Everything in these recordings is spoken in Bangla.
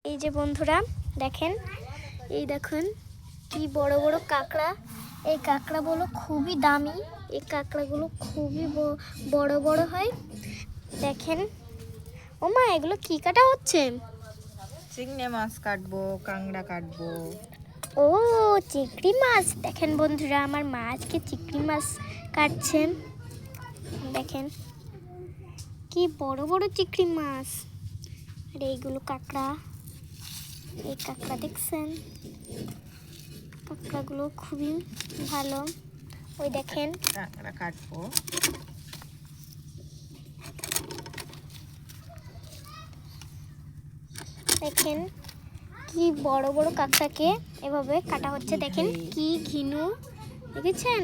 এই যে বন্ধুরা দেখেন, এই দেখুন কি বড় বড় কাঁকড়া। এই কাঁকড়াগুলো খুবই দামি, এই কাঁকড়াগুলো খুবই বড় বড় হয়। দেখেন ও মা, এগুলো কি কাটা হচ্ছে? চিংড়ি মাছ কাটবো, কাঁকড়া কাটবো। ও চিংড়ি মাছ। দেখেন বন্ধুরা, আমার মা আজকে চিংড়ি মাছ কাটছে। দেখেন কি বড় বড় চিংড়ি মাছ। আর এইগুলো কাঁকড়া, এই কাঁকড়া দেখছেন, কাঁকড়াগুলো খুবই ভালো। ওই দেখেন কাঁকড়া কাটবো। দেখেন কি বড় বড় কাঁকড়াকে এভাবে কাটা হচ্ছে। দেখেন কি ঘিনু, দেখেছেন?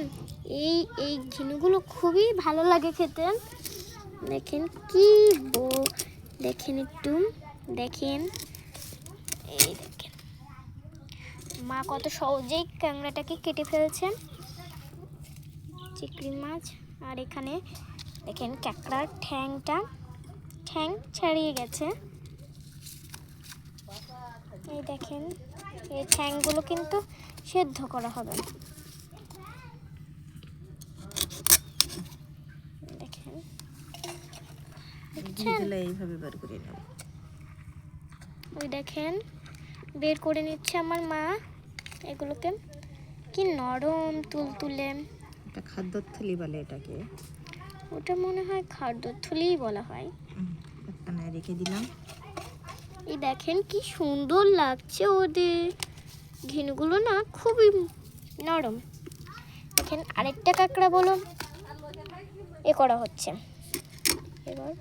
এই ঘিনুগুলো খুবই ভালো লাগে খেতে। দেখেন কি দেখেন একটু, দেখেন এই দেখেন মা কত সহজেই কাঁকড়াটাকে কেটে ফেলছে, চিংড়ি মাছ। আর এখানে দেখেন কাঁকড়ার ঠ্যাং ছাড়িয়ে গেছে। এই দেখেন এই ঠ্যাংগুলো কিন্তু সেদ্ধ করা হবে। দেখেন এইভাবে বের করে নেব। ওই দেখেন বের করে নিচ্ছে আমার মা এগুলোকে। কি নরম তুলতুলে। এটা খাদ্যথলি বলে এটাকে। ওটা মনে হয় খাদ্যথলিই বলা হয়। এখানে রেখে দিলাম। এই দেখেন কি সুন্দর লাগছে ওদের ঘিনুগুলো, না খুবই নরম। দেখেন আরেকটা কাঁকড়া বলো এ করা হচ্ছে। এবার